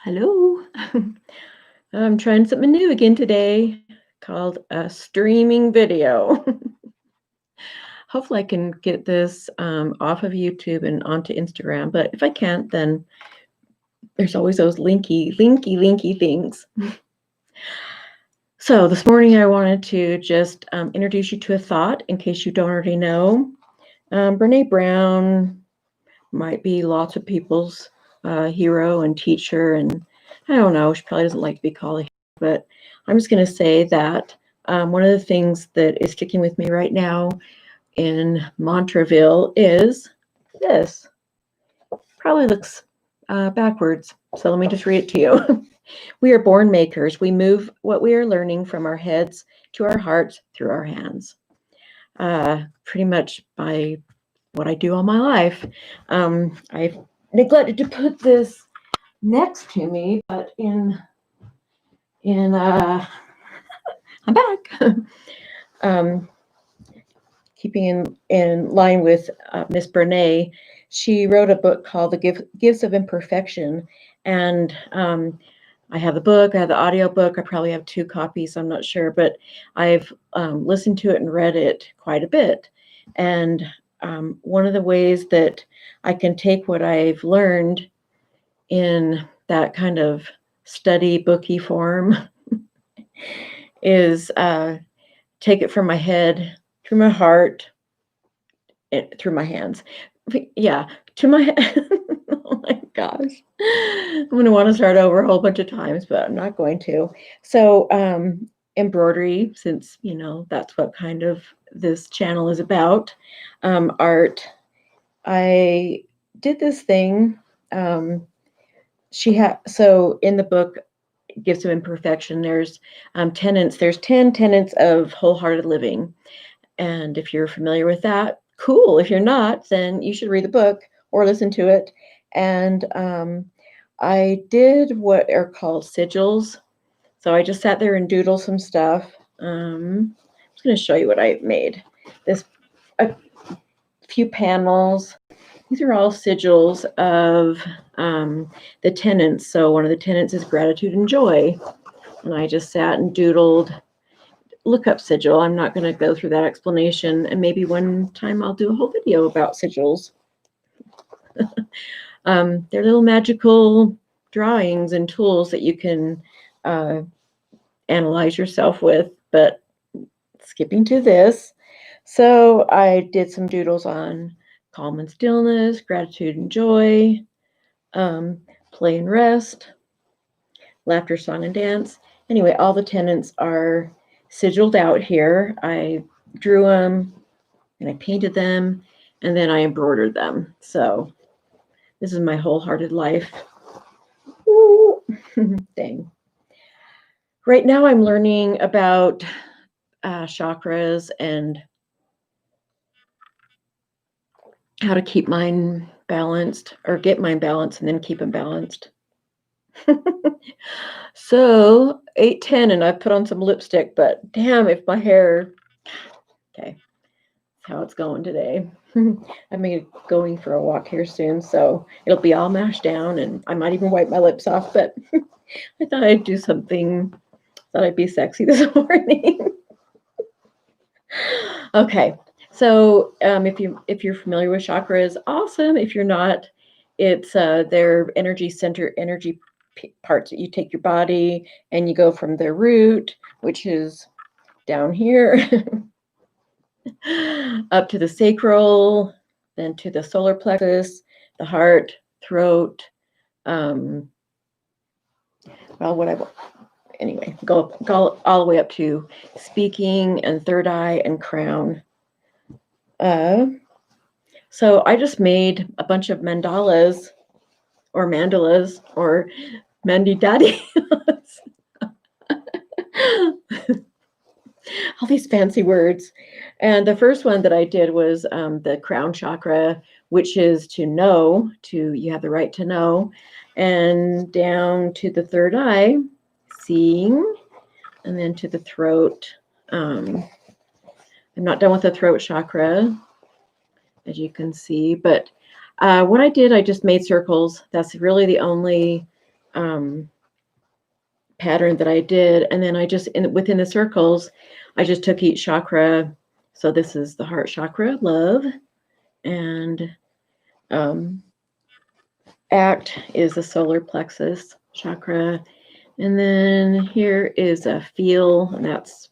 Hello. I'm trying something new again today called a streaming video. Hopefully, I can get this off of YouTube and onto Instagram. But if I can't, then there's always those linky things. So this morning, I wanted to just introduce you to a thought in case you don't already know. Brene Brown might be lots of people's hero and teacher, and I don't know, she probably doesn't like to be called a hero, but I'm just going to say that one of the things that is sticking with me right now in Montreville is this. Probably looks backwards, so let me just read it to you. We are born makers. We move what we are learning from our heads to our hearts through our hands. Pretty much by what I do all my life. I've neglected to put this next to me, but I'm back. um, Keeping in line with Miss Brene, she wrote a book called The Gifts of Imperfection, and I have the book, I have the audio book. I probably have 2 copies, I'm not sure, but I've listened to it and read it quite a bit. And one of the ways that I can take what I've learned in that kind of study booky form is take it from my head, through my heart, through my hands. Yeah, to my head. Oh my gosh. I'm going to want to start over a whole bunch of times, but I'm not going to. So, embroidery, since, that's what kind of this channel is about, art. I did this thing. So in the book, Gifts of Imperfection, there's tenets. There's 10 tenets of wholehearted living. And if you're familiar with that, cool. If you're not, then you should read the book or listen to it. And I did what are called sigils. So I just sat there and doodled some stuff. I'm just going to show you what I made. A few panels. These are all sigils of the tenets. So one of the tenets is gratitude and joy. And I just sat and doodled. Look up sigil. I'm not going to go through that explanation. And maybe one time I'll do a whole video about sigils. They're little magical drawings and tools that you can analyze yourself with. But skipping to this. So I did some doodles on calm and stillness, gratitude and joy, play and rest, laughter, song, and dance. Anyway, all the tenets are sigiled out here. I drew them and I painted them and then I embroidered them. So this is my wholehearted life. Dang. Right now I'm learning about chakras and how to keep mine balanced, or get mine balanced and then keep them balanced. So 8:10 and I put on some lipstick, but damn, if my hair, okay, that's how it's going today. I'm going for a walk here soon, so it'll be all mashed down and I might even wipe my lips off, but I thought I'd do something, thought I'd be sexy this morning. Okay, so if you're familiar with chakras, awesome. If you're not, it's their energy center, energy parts that you take your body and you go from the root, which is down here, up to the sacral, then to the solar plexus, the heart, throat. Well, anyway, go all the way up to speaking and third eye and crown. So I just made a bunch of mandalas or Mandy Daddy. All these fancy words. And the first one that I did was the crown chakra, which is to know, you have the right to know, and down to the third eye, seeing, and then to the throat. I'm not done with the throat chakra, as you can see, but what I did, I just made circles. That's really the only pattern that I did. And then I just, within the circles, I just took each chakra. So this is the heart chakra, love. And act is the solar plexus chakra. And then here is a feel, and that's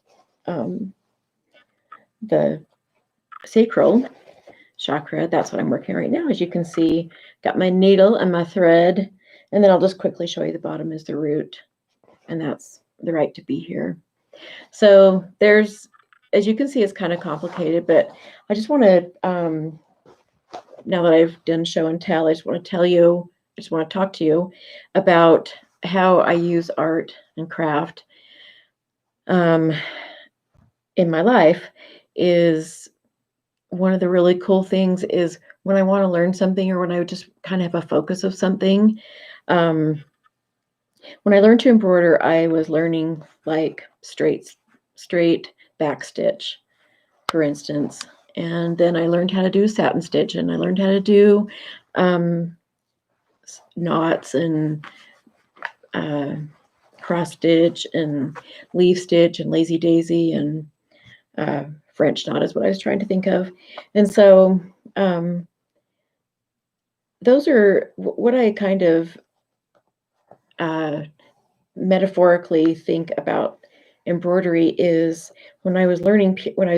the sacral chakra. That's what I'm working right now. As you can see, got my needle and my thread. And then I'll just quickly show you the bottom is the root. And that's the right to be here. So there's, as you can see, it's kind of complicated, but I just want to, now that I've done show and tell, I just want to talk to you about how I use art and craft in my life. Is one of the really cool things is when I want to learn something, or when I just kind of have a focus of something. When I learned to embroider, I was learning like straight back stitch, for instance. And then I learned how to do satin stitch, and I learned how to do knots and cross stitch and leaf stitch and lazy daisy and French knot is what I was trying to think of. And so those are what I kind of metaphorically think about embroidery is when I was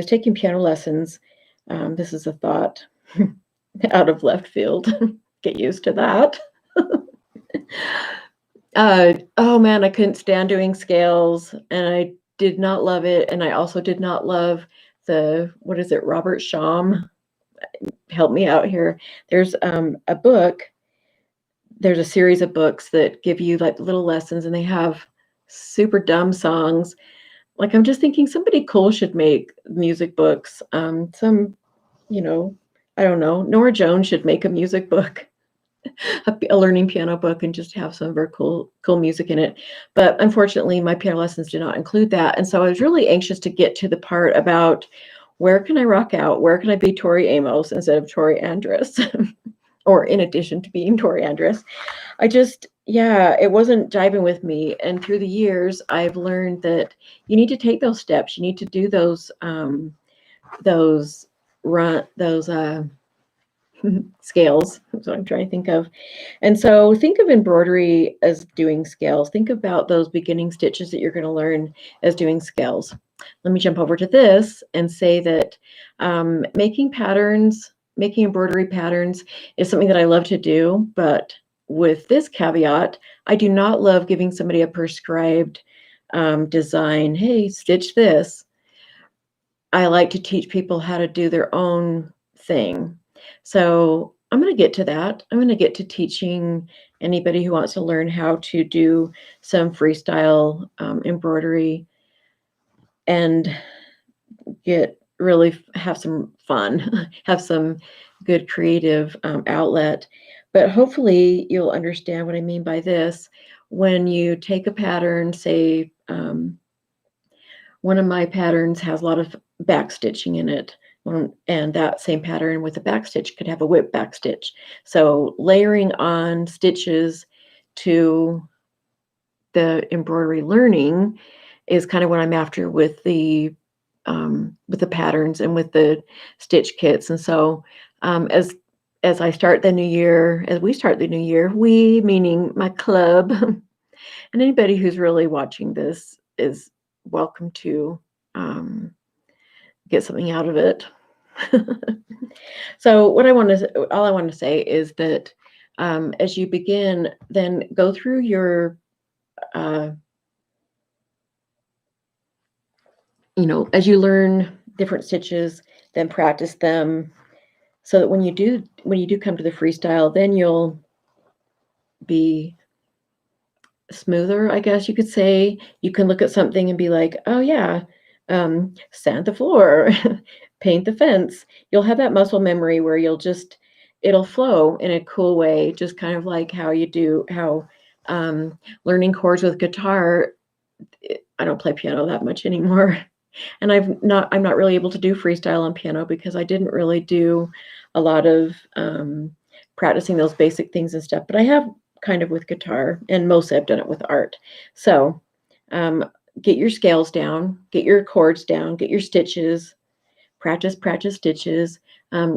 taking piano lessons. This is a thought out of left field. Get used to that. Oh man, I couldn't stand doing scales, and I did not love it. And I also did not love what is it, Robert Sham? Help me out here. There's a book. There's a series of books that give you like little lessons, and they have super dumb songs. Like, I'm just thinking somebody cool should make music books. Some, I don't know, Nora Jones should make a music book, a learning piano book, and just have some of her cool music in it. But unfortunately, my piano lessons did not include that. And so I was really anxious to get to the part about where can I rock out? Where can I be Tori Amos instead of Tori Andress? Or in addition to being Tori Andress. It wasn't jiving with me. And through the years, I've learned that you need to take those steps. You need to do those scales. That's what I'm trying to think of. And so think of embroidery as doing scales. Think about those beginning stitches that you're going to learn as doing scales. Let me jump over to this and say that making embroidery patterns is something that I love to do, but with this caveat, I do not love giving somebody a prescribed design. Hey, stitch this. I like to teach people how to do their own thing. So I'm going to get to that. I'm going to get to teaching anybody who wants to learn how to do some freestyle embroidery and have some fun, have some good creative outlet. But hopefully you'll understand what I mean by this. When you take a pattern, say one of my patterns has a lot of back stitching in it, and that same pattern with a back stitch could have a whip back stitch. So layering on stitches to the embroidery learning is kind of what I'm after with the patterns and with the stitch kits. And so as we start the new year, we, meaning my club, and anybody who's really watching this is welcome to get something out of it. So all I want to say is that as you begin, then go through your as you learn different stitches, then practice them, so that when you do come to the freestyle, then you'll be smoother, I guess you could say. You can look at something and be like, oh yeah, sand the floor, paint the fence. You'll have that muscle memory where it'll flow in a cool way, just kind of like how learning chords with guitar. I don't play piano that much anymore. And I'm not really able to do freestyle on piano because I didn't really do a lot of practicing those basic things and stuff. But I have kind of with guitar, and mostly I've done it with art. So get your scales down, get your chords down, get your stitches, practice stitches.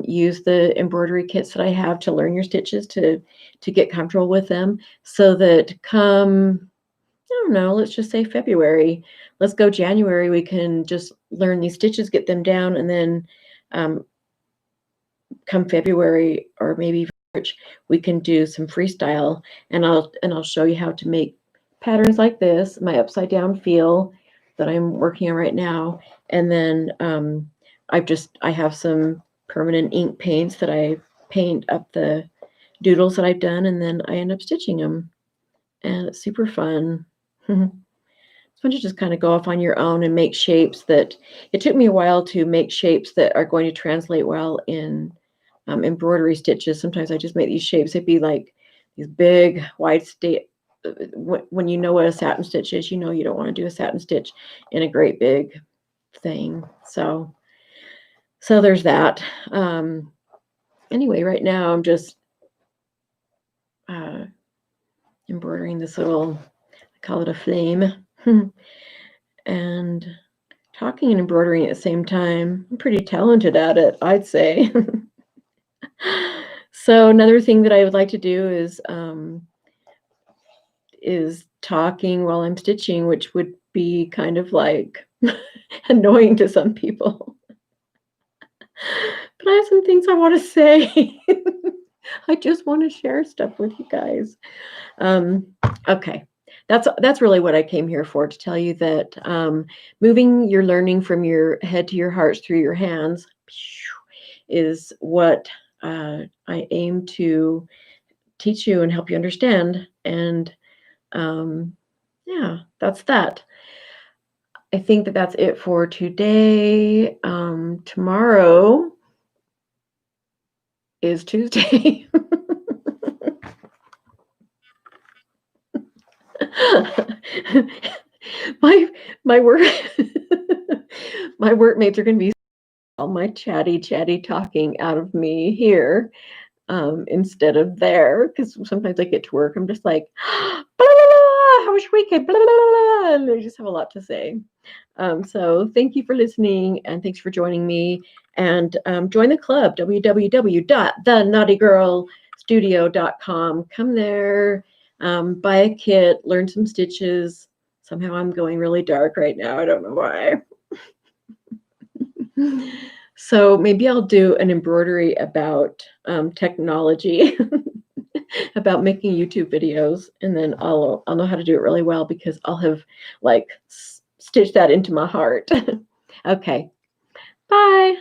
Use the embroidery kits that I have to learn your stitches, to get comfortable with them, so that come, I don't know, let's just say February, let's go January, we can just learn these stitches, get them down, and then come February or maybe March, we can do some freestyle, and I'll show you how to make patterns like this, my upside down feel that I'm working on right now. And then I have some permanent ink paints that I paint up the doodles that I've done, and then I end up stitching them, and it's super fun. It's fun to just kind of go off on your own and make shapes that, it took me a while to make shapes that are going to translate well in embroidery stitches. Sometimes I just make these shapes. It'd be like these big wide when you know what a satin stitch is, you know you don't want to do a satin stitch in a great big thing. So there's that. Anyway, right now I'm just embroidering this little, I call it a flame, and talking and embroidering at the same time. I'm pretty talented at it, I'd say. So another thing that I would like to do is talking while I'm stitching, which would be kind of like annoying to some people. But I have some things I want to say. I just want to share stuff with you guys. Okay. That's really what I came here for, to tell you that moving your learning from your head to your hearts through your hands is what I aim to teach you and help you understand. And yeah, that's that. I think that that's it for today. Tomorrow is Tuesday. my work my workmates are going to be all my chatty talking out of me here, instead of there, because sometimes I get to work, I'm just like, blah, blah, blah, how was your weekend? Blah, blah, blah, blah, and I just have a lot to say. So thank you for listening, and thanks for joining me. And join the club, www.thenottygirlstudio.com. Come there, buy a kit, learn some stitches. Somehow I'm going really dark right now. I don't know why. So maybe I'll do an embroidery about technology, about making YouTube videos, and then I'll know how to do it really well, because I'll have like stitched that into my heart. Okay, bye.